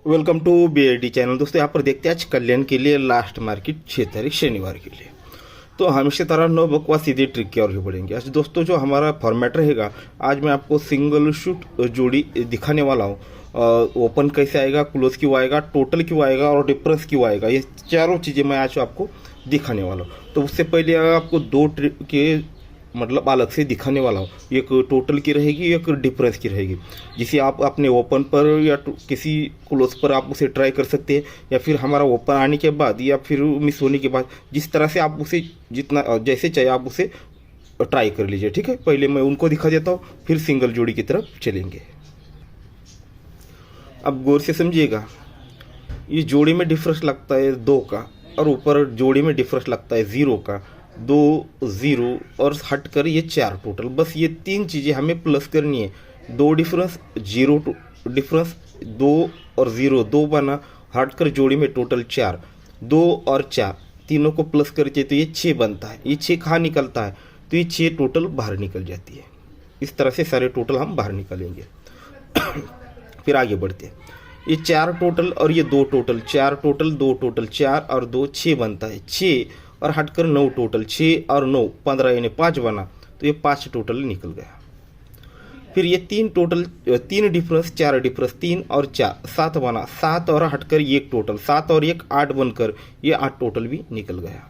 Welcome to BID channel. दोस्तों यहाँ पर देखते हैं आज कल्याण के लिए लास्ट मार्केट 6 तारीख शनिवार के लिए। तो हमेशा तरह नो बकवास सीधी ट्रिक की ओर ही बढ़ेंगे। आज दोस्तों जो हमारा फॉर्मेट रहेगा, आज मैं आपको सिंगल शूट जोड़ी दिखाने वाला हूँ। ओपन कैसे आएगा, क्लोज क्यों आएगा, टोटल क्यों आएगा और डिफरेंस क्यों आएगा, ये चारों चीज़ें मैं आज आपको दिखाने वाला हूँ। तो उससे पहले आपको दो ट्रिक के मतलब अलग से दिखाने वाला हूँ। एक टोटल की रहेगी, एक डिफरेंस की रहेगी, जिसे आप अपने ओपन पर या किसी क्लोज पर आप उसे ट्राई कर सकते हैं, या फिर हमारा ओपन आने के बाद या फिर मिस होने के बाद, जिस तरह से आप उसे जितना जैसे चाहे आप उसे ट्राई कर लीजिए। ठीक है, पहले मैं उनको दिखा देता हूँ, फिर सिंगल जोड़ी की तरफ चलेंगे। अब गौर से समझिएगा, ये जोड़ी में डिफरेंस लगता है 2 का, और ऊपर जोड़ी में डिफरेंस लगता है 0 का। 2 0 और हटकर ये 4 टोटल, बस ये 3 चीज़ें हमें प्लस करनी है। 2 डिफरेंस, 0 डिफरेंस, 2 और 0 2 बना, हटकर जोड़ी में टोटल 4। 2 और 4 तीनों को प्लस करके तो ये 6 बनता है। ये 6 कहाँ निकलता है, तो ये 6 टोटल बाहर निकल जाती है। इस तरह से सारे टोटल हम बाहर निकालेंगे। फिर आगे बढ़ते हैं। ये 4 टोटल और ये 2 टोटल, 4 टोटल 2 टोटल, 4 और 2 6 बनता है। 6 और हटकर 9 टोटल, 6 और 9 15 यानी 5 बना, तो ये 5 टोटल निकल गया। फिर ये 3 टोटल, 3 डिफरेंस, 4 डिफरेंस, 3 और 4 7 बना, 7 और हटकर 1 टोटल, 7 और 1 8 बनकर ये 8 टोटल भी निकल गया।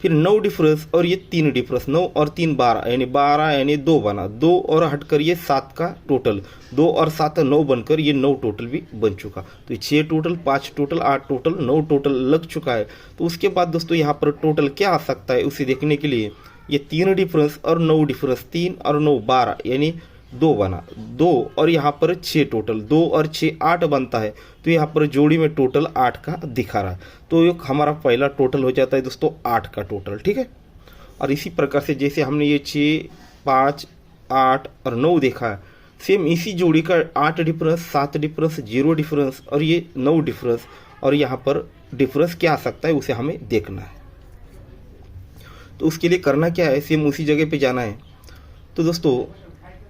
फिर 9 डिफरेंस और ये 3 डिफरेंस, 9 और 3 12 यानी 2 बना, 2 और हटकर ये 7 का टोटल, 2 और 7 9 बनकर ये 9 टोटल भी बन चुका। तो ये 6 टोटल, 5 टोटल, 8 टोटल, 9 टोटल लग चुका है। तो उसके बाद दोस्तों यहाँ पर टोटल क्या आ सकता है उसे देखने के लिए, ये 3 डिफरेंस और 9 डिफरेंस, 3 और 9 12 यानी 2 बना, 2 और यहाँ पर 6 टोटल, 2 और 6 8 बनता है। तो यहाँ पर जोड़ी में टोटल 8 का दिखा रहा है। तो ये हमारा पहला टोटल हो जाता है दोस्तों 8 का टोटल। ठीक है, और इसी प्रकार से जैसे हमने ये 6 5 8 और 9 देखा है, सेम इसी जोड़ी का 8 डिफरेंस, 7 डिफरेंस, 0 डिफरेंस और ये 9 डिफरेंस, और यहाँ पर डिफरेंस क्या आ सकता है उसे हमें देखना है। तो उसके लिए करना क्या है, सेम उसी जगह पे जाना है। तो दोस्तों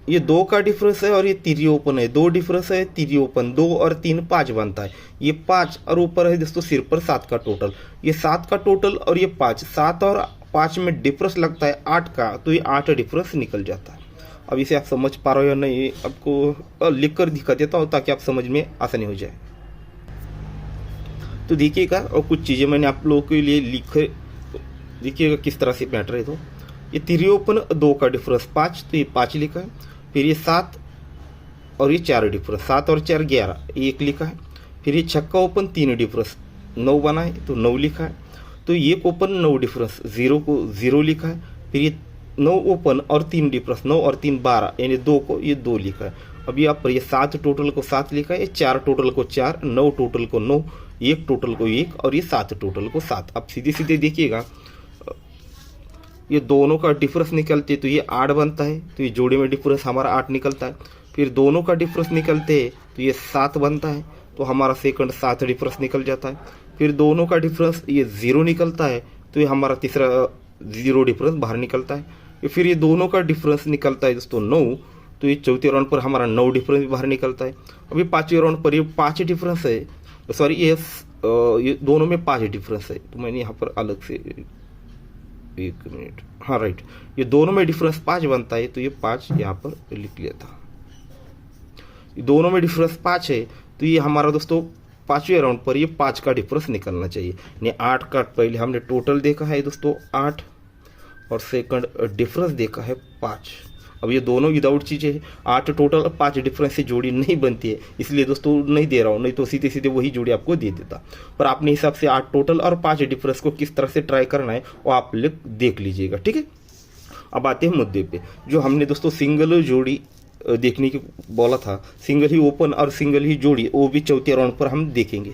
ये 2 का डिफरेंस है और ये 3 ओपन है, 2 डिफरेंस है 3 ओपन, 2 और 3 5 बनता है। ये 5 और ऊपर है दोस्तों सिर पर 7 का टोटल, ये 7 का टोटल और ये 5, 7 और 5 में डिफरेंस लगता है 8 का, तो ये 8 डिफरेंस निकल जाता है। अब इसे आप समझ पा रहे हो या नहीं, आपको लिख कर दिखा देता हूँ ताकि आप समझ में आसानी हो जाए। तो देखिएगा, और कुछ चीज़ें मैंने आप लोगों के लिए लिखे, देखिएगा किस तरह से मैटर है। तो ये 3 ओपन 2 का डिफरेंस 5, तो ये 5 लिखा है। फिर ये 7 और ये 4 डिफरेंस, 7 और 4 11, 1 लिखा है। फिर ये छक्का ओपन 3 डिफरेंस, 9 बना है तो 9 लिखा है। तो ये ओपन 9 डिफरेंस, 0 को 0 लिखा है। फिर ये 9 ओपन और 3 डिफरेंस, 9 और 3 12 यानी 2 को ये 2 लिखा है। अब यहाँ पर ये 7 टोटल को 7 लिखा है, 4 टोटल को 4, 9 टोटल को 9, 1 टोटल को 1 और ये 7 टोटल को 7। अब सीधे सीधे देखिएगा, ये दोनों का डिफरेंस निकलते तो ये 8 बनता है, तो ये जोड़ी में डिफरेंस हमारा 8 निकलता है। फिर दोनों का डिफरेंस निकलते हैं तो ये 7 बनता है, तो हमारा सेकंड 7 डिफरेंस निकल जाता है। फिर दोनों का डिफरेंस ये 0 निकलता है, तो ये हमारा तीसरा 0 डिफरेंस बाहर निकलता है। फिर ये दोनों का डिफरेंस निकलता है दोस्तों 9, तो ये चौथे राउंड पर हमारा 9 डिफरेंस बाहर निकलता है। अभी 5वें राउंड पर ये 5 डिफरेंस है, सॉरी ये दोनों में 5 डिफरेंस है। तो मैंने यहाँ पर अलग से 1 मिनट, हाँ राइट, ये दोनों में डिफरेंस 5 बनता है, तो ये 5 यहाँ पर लिख लिया था। दोनों में डिफरेंस 5 है, तो ये हमारा दोस्तों 5वें राउंड पर ये 5 का डिफरेंस निकलना चाहिए। यानी 8 का पहले हमने टोटल देखा है दोस्तों 8, और सेकंड डिफरेंस देखा है 5। अब ये दोनों विदाउट चीज़ें है, 8 टोटल और 5 डिफरेंस से जोड़ी नहीं बनती है, इसलिए दोस्तों नहीं दे रहा हूँ, नहीं तो सीधे सीधे वही जोड़ी आपको दे देता। पर अपने हिसाब से 8 टोटल और 5 डिफरेंस को किस तरह से ट्राई करना है वो आप लोग देख लीजिएगा। ठीक है, अब आते हैं मुद्दे पे। जो हमने दोस्तों सिंगल जोड़ी देखने की बोला था, सिंगल ही ओपन और सिंगल ही जोड़ी, वो भी चौथे राउंड पर हम देखेंगे।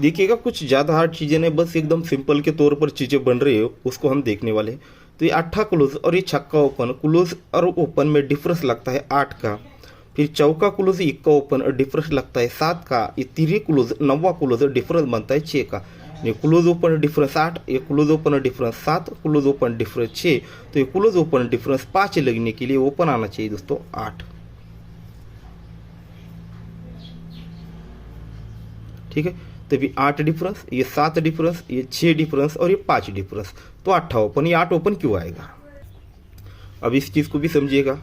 देखिएगा, कुछ ज़्यादा हार्ड चीज़ें नहीं, बस एकदम सिंपल के तौर पर चीज़ें बन रही हो उसको हम देखने वाले हैं। तो ये 8 क्लोज और ये छक्का ओपन, क्लोज और ओपन में डिफरेंस लगता है 8 का। फिर चौका क्लोज 1 का ओपन और डिफरेंस लगता है 7 का। ये 3 क्लोज 9वां क्लोज डिफरेंस बनता है 6 का। ये क्लोज ओपन डिफरेंस 8, ये close open difference 7, close open difference 6, तो ये क्लोज ओपन डिफरेंस 5 लगने के लिए ओपन आना चाहिए दोस्तों 8। ठीक है, तभी 8 डिफरेंस, ये 7 डिफरेंस, ये 6 डिफरेंस और ये 5 डिफरेंस, तो 8 ओपन, ये 8 ओपन क्यों आएगा। अब इस चीज़ को भी समझिएगा,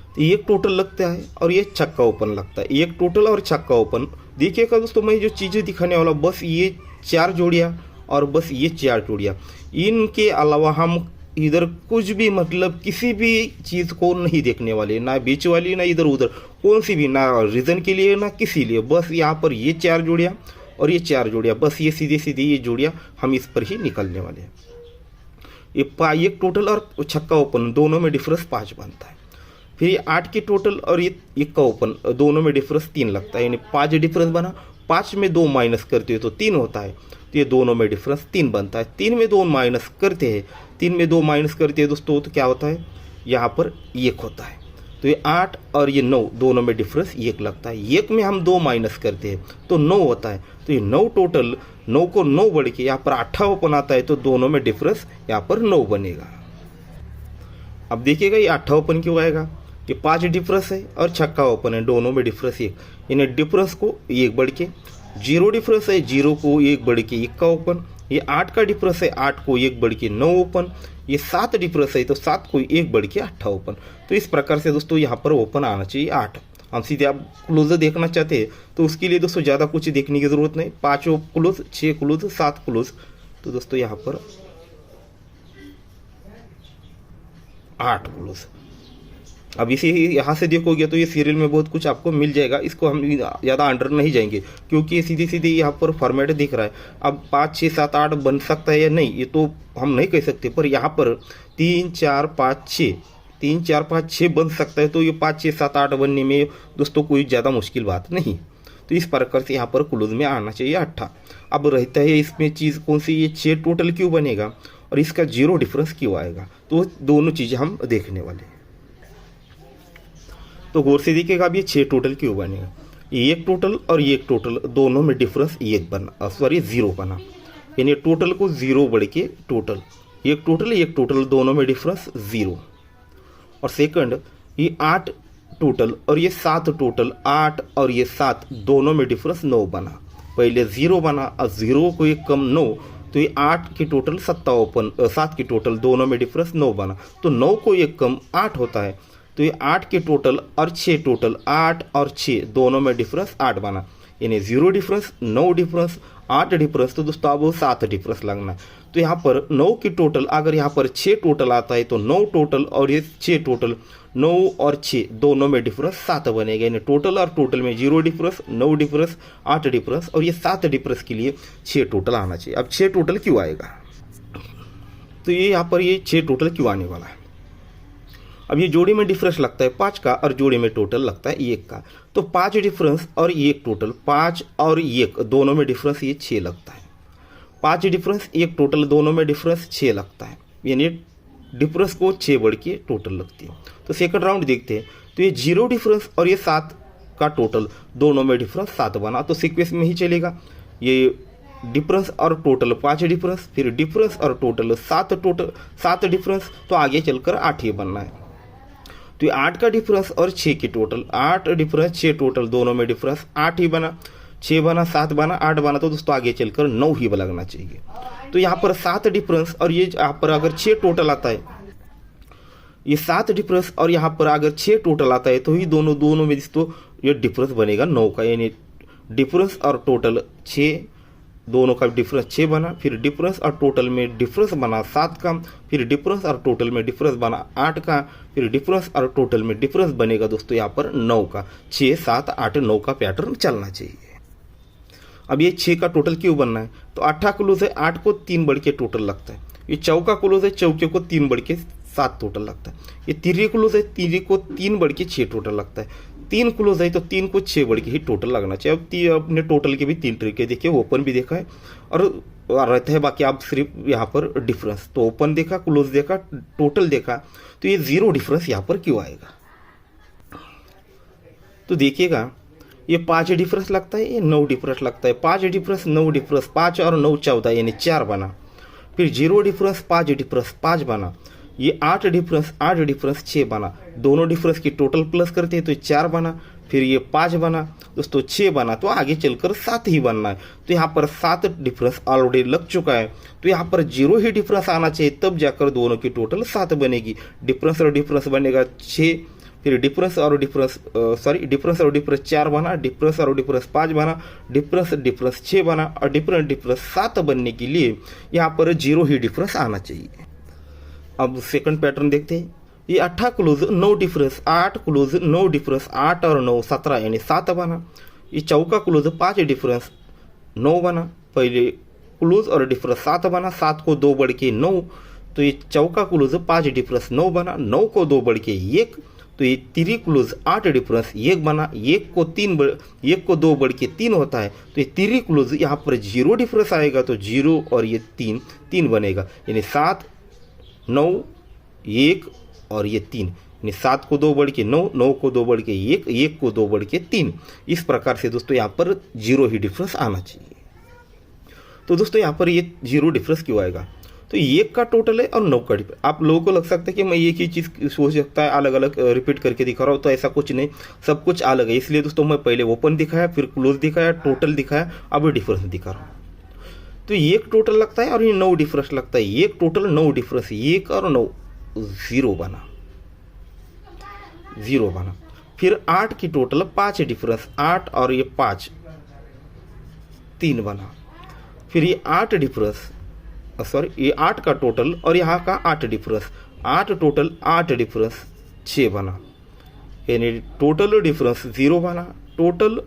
तो एक टोटल लगता है और ये छक्का ओपन लगता है, एक टोटल और छक्का ओपन। देखिएगा दोस्तों, मैं जो चीज़ें दिखाने वाला बस ये 4 जोड़ियाँ और बस ये 4 जोड़ियाँ, इनके अलावा हम इधर कुछ भी मतलब किसी भी चीज़ को नहीं देखने वाले, ना बीच वाली ना इधर उधर कौन सी भी, ना रीज़न के लिए ना किसी लिए, बस यहाँ पर ये 4 जोड़ियाँ और ये 4 जोड़ियाँ, बस ये सीधे सीधे ये जोड़ियाँ हम इस पर ही निकलने वाले हैं। ये एक टोटल और छक्का ओपन दोनों में डिफरेंस 5 बनता है। फिर ये 8 की टोटल और ये एक का ओपन दोनों में डिफरेंस 3 लगता है, यानी 5 डिफरेंस बना, 5 में 2 माइनस करते हो तो 3 होता है, तो ये दोनों में डिफरेंस 3 बनता है। 3 में 2 माइनस करते हैं, 3 में 2 माइनस करते हैं दोस्तों, तो क्या होता है, यहाँ पर 1 होता है। तो ये 8 और ये 9 दोनों में डिफरेंस 1 लगता है, 1 में हम 2 माइनस करते हैं तो 9 होता है। तो ये 9 टोटल, 9 को 9 बढ़ के यहाँ पर 8 ओपन आता है, तो दोनों में डिफरेंस यहाँ पर 9 बनेगा। अब देखिएगा ये 8 ओपन क्यों आएगा, ये 5 डिफरेंस है और छक्का ओपन है, दोनों में डिफरेंस 1, इन्हें डिफरेंस को 1 बढ़ के, 0 डिफरेंस है, 0 को 1 बढ़ के 1 का ओपन, ये 8 का डिफरेंस है, 8 को 1 बढ़ के 9 ओपन, ये 7 डिफरेंस है तो 7 को 1 बढ़ के 8 ओपन। तो इस प्रकार से दोस्तों यहाँ पर ओपन आना चाहिए 8। हम सीधे आप क्लोजर देखना चाहते हैं तो उसके लिए दोस्तों ज़्यादा कुछ देखने की ज़रूरत नहीं, 5 क्लोज, 6 क्लोज, 7 क्लोज, तो दोस्तों यहाँ पर 8 क्लोज। अब इसे यहाँ से देखोगे तो ये सीरियल में बहुत कुछ आपको मिल जाएगा, इसको हम ज़्यादा अंडर नहीं जाएंगे क्योंकि ये सीधे सीधे यहाँ पर फॉर्मेट दिख रहा है। अब 5, 6, 7, 8 बन सकता है या नहीं ये तो हम नहीं कह सकते, पर यहाँ पर 3, 4, 5, 6, 3, 4, 5, 6 बन सकता है, तो ये 5, 6, 7, 8 बनने में दोस्तों कोई ज़्यादा मुश्किल बात नहीं। तो इस प्रकार से यहाँ पर क्लोज में आना चाहिए 8। अब रहता है इसमें चीज़ कौन सी, ये 6 टोटल क्यों बनेगा और इसका 0 डिफरेंस क्यों आएगा, तो दोनों चीज़ें हम देखने वाले हैं। तो गौर से देखिएगा अब ये 6 टोटल क्यों बनेगा, ये 1 टोटल और ये 1 टोटल दोनों में डिफरेंस 1 बना, सॉरी 0 बना, यानी टोटल को 0 बढ़ के टोटल, 1 टोटल 1 टोटल दोनों में डिफरेंस 0। और सेकंड ये 8 टोटल और ये 7 टोटल, 8 और ये 7 दोनों में डिफरेंस 9 बना, पहले 0 बना और 0 को 1 कम 9, तो ये 8 की टोटल 7 ओपन, 7 की टोटल दोनों में डिफरेंस 9 बना, तो 9 को 1 कम 8 होता है, तो ये 8 के टोटल और 6 टोटल, 8 और 6 दोनों में डिफरेंस 8 बना, यानी 0 डिफरेंस, 9 डिफरेंस, 8 डिफरेंस, तो दोस्तों अब 7 डिफरेंस लगना है। तो यहाँ पर 9 की टोटल, अगर यहाँ पर 6 टोटल आता है तो 9 टोटल और ये 6 टोटल, 9 और 6 दोनों में डिफरेंस 7 बनेगा, यानी टोटल और टोटल में 0 डिफरेंस, 9 डिफरेंस, 8 डिफरेंस और ये 7 डिफरेंस के लिए 6 टोटल आना चाहिए। अब 6 टोटल क्यों आएगा, तो ये यहाँ पर ये 6 टोटल क्यों आने वाला है। अब ये जोड़ी में डिफरेंस लगता है 5 का और जोड़ी में टोटल लगता है 1 का, तो 5 डिफरेंस और 1 टोटल, 5 और 1 दोनों में डिफरेंस ये 6 लगता है, 5 डिफरेंस 1 टोटल दोनों में डिफरेंस 6 लगता है, यानी डिफरेंस को 6 बढ़ के टोटल लगती है। तो सेकंड राउंड देखते हैं, तो ये 0 डिफरेंस और ये 7 का टोटल दोनों में डिफरेंस 7 बना, तो सीक्वेंस में ही चलेगा, ये डिफरेंस और टोटल 5 डिफरेंस, फिर डिफरेंस और टोटल 7 डिफरेंस, तो आगे चलकर 8 ही बनना है। तो ये 8 का डिफरेंस और 6 की टोटल, 8 डिफरेंस 6 टोटल दोनों में डिफरेंस 8 ही बना, 6 बना, 7 बना, 8 बना, तो दोस्तों आगे चलकर 9 ही लगना चाहिए। तो यहाँ पर 7 डिफरेंस और ये यहाँ पर अगर 6 टोटल आता है, ये 7 डिफरेंस और यहाँ पर अगर 6 टोटल आता है तो ही दोनों में दोस्तों ये डिफरेंस बनेगा 9 का, यानी डिफरेंस और टोटल 6 दोनों का डिफरेंस 6 बना, फिर डिफरेंस और टोटल में डिफरेंस बना 7 का, फिर डिफरेंस और टोटल में डिफरेंस बना 8 का, फिर डिफरेंस और टोटल में डिफरेंस बनेगा दोस्तों यहाँ पर 9 का। 6, 7, 8, 9 का पैटर्न चलना चाहिए। अब ये 6 का टोटल क्यों बनना है, तो 8 क्लोज है, 8 को 3 बढ़ के टोटल लगता है, ये चौका क्लोज है, चौके को 3 बढ़ के 7 टोटल लगता है, ये तिर्री क्लोज है, तिर्री को 3 बढ़ के 6 टोटल लगता है, 3 क्लोज है तो 3 को 6 बढ़ के ही टोटल लगना चाहिए। अब अपने टोटल के भी 3 तरीके देखिए, ओपन भी देखा है और रहता है, बाकी आप सिर्फ यहाँ पर डिफरेंस, तो ओपन देखा, क्लोज देखा, टोटल देखा, तो ये 0 डिफरेंस यहाँ पर क्यों आएगा। तो देखिएगा ये 5 डिफरेंस लगता है, ये 9 डिफरेंस लगता है, 5 डिफरेंस 9 डिफरेंस, 5 और 9 14, यानी 4 बना, फिर 0 डिफरेंस 5 डिफरेंस 5 बना, ये 8 डिफरेंस 6 बना, दोनों डिफरेंस की टोटल प्लस करते हैं तो 4 बना, फिर ये 5 बना दोस्तों, 6 बना, तो आगे चलकर 7 ही बनना है। तो यहाँ पर 7 डिफरेंस ऑलरेडी लग चुका है, तो यहाँ पर 0 ही डिफरेंस आना चाहिए, तब जाकर दोनों की टोटल 7 बनेगी। डिफरेंस और डिफरेंस बनेगा 6, फिर डिफरेंस और डिफरेंस 4 बना, डिफरेंस और डिफरेंस 5 बना, डिफरेंस 6 बना, और डिफरेंस 7 बनने के लिए यहाँ पर 0 ही डिफरेंस आना चाहिए। अब सेकंड पैटर्न देखते हैं। ये 8 क्लोज 9 डिफरेंस, 8 क्लोज 9 डिफरेंस, 8 और 9 17 यानी 7 बना। ये चौका क्लोज 5 डिफरेंस 9 बना, पहले क्लोज और डिफरेंस 7 बना, 7 को 2 बढ़ के 9, तो ये चौका क्लोज 5 डिफरेंस 9 बना, 9 को 2 बढ़ के 1, तो ये 3 क्लोज 8 डिफरेंस 1 बना, 1 को 2 बढ़ के 3 होता है, तो ये 3 क्लोज यहाँ पर 0 डिफरेंस आएगा, तो 0 और ये 3 बनेगा, यानी 7 9 1 और ये 3, यानी 7 को 2 बढ़ के 9, 9 को 2 बढ़ के 1, 1 को 2 बढ़ के 3। इस प्रकार से दोस्तों यहाँ पर 0 ही डिफरेंस आना चाहिए। तो दोस्तों यहाँ पर ये 0 डिफरेंस क्यों आएगा, तो 1 का टोटल है और 9 का डिफरेंस। आप लोगों को लग सकता है कि मैं एक ही चीज़ सोच सकता है, अलग अलग रिपीट करके दिखा रहा हूँ, तो ऐसा कुछ नहीं, सब कुछ अलग है। इसलिए दोस्तों मैं पहले ओपन दिखाया, फिर क्लोज दिखाया, टोटल दिखाया, अब डिफरेंस दिखा रहा हूँ। तो 1 टोटल लगता है और ये 9 डिफरेंस लगता है, 1 टोटल 9 डिफरेंस, 1 और 9 0 बना। फिर 8 की टोटल 5 डिफरेंस, 8 और ये 5 3 बना। फिर ये 8 डिफरेंस, ये 8 का टोटल और यहाँ का 8 डिफरेंस, 8 टोटल 8 डिफरेंस 6 बना, यानी टोटल डिफरेंस 0 बना, टोटल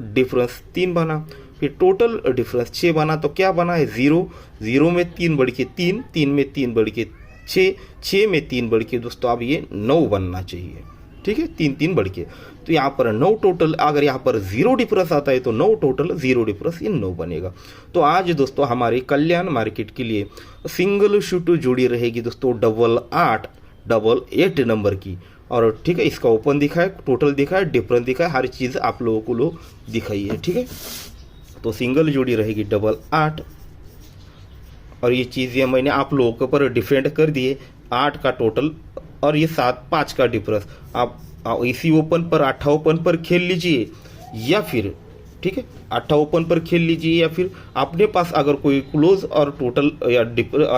डिफरेंस 3 बना, फिर टोटल डिफरेंस 6 बना, तो क्या बना है 0, 0 में 3 बढ़ के 3, 3 में 3 बढ़ के 6, 6 में 3 बढ़ के दोस्तों अब ये 9 बनना चाहिए, ठीक है, 3 बढ़ के। तो यहाँ पर 9 टोटल, अगर यहाँ पर 0 डिफरेंस आता है तो 9 टोटल 0 डिफरेंस, ये 9 बनेगा। तो आज दोस्तों हमारे कल्याण मार्केट के लिए सिंगल शूट जोड़ी रहेगी दोस्तों 8 नंबर की, और ठीक है, इसका ओपन दिखा है, टोटल दिखा है, डिफरेंस दिखा है, हर चीज़ आप लोगों को दिखाई है, ठीक है। तो सिंगल जोड़ी रहेगी 8, और ये चीज़ें मैंने आप लोगों के ऊपर डिफरेंट कर दिए, 8 का टोटल और ये 5 का डिफरेंस। आप इसी ओपन पर 8 ओपन पर खेल लीजिए, या फिर ठीक है 8 ओपन पर खेल लीजिए, या फिर अपने पास अगर कोई क्लोज और टोटल या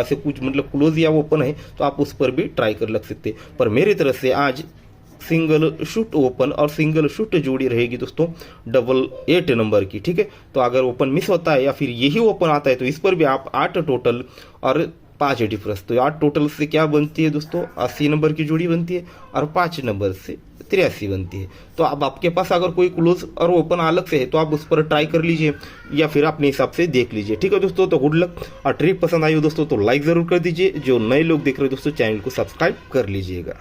ऐसे कुछ मतलब क्लोज या ओपन है तो आप उस पर भी ट्राई कर लग सकते। पर मेरी तरफ से आज सिंगल शूट ओपन और सिंगल शूट जोड़ी रहेगी दोस्तों 8 नंबर की, ठीक है। तो अगर ओपन मिस होता है या फिर यही ओपन आता है तो इस पर भी आप 8 टोटल और 5 डिफरेंस, तो 8 टोटल से क्या बनती है दोस्तों 80 नंबर की जोड़ी बनती है, और 5 नंबर से 83 बनती है। तो अब आपके पास अगर कोई क्लोज और ओपन अलग से है तो आप उस पर ट्राई कर लीजिए, या फिर अपने हिसाब से देख लीजिए, ठीक है दोस्तों। तो गुड लक, और ट्रिक पसंद आई हो दोस्तों तो लाइक ज़रूर कर दीजिए, जो नए लोग देख रहे हो दोस्तों चैनल को सब्सक्राइब कर लीजिएगा।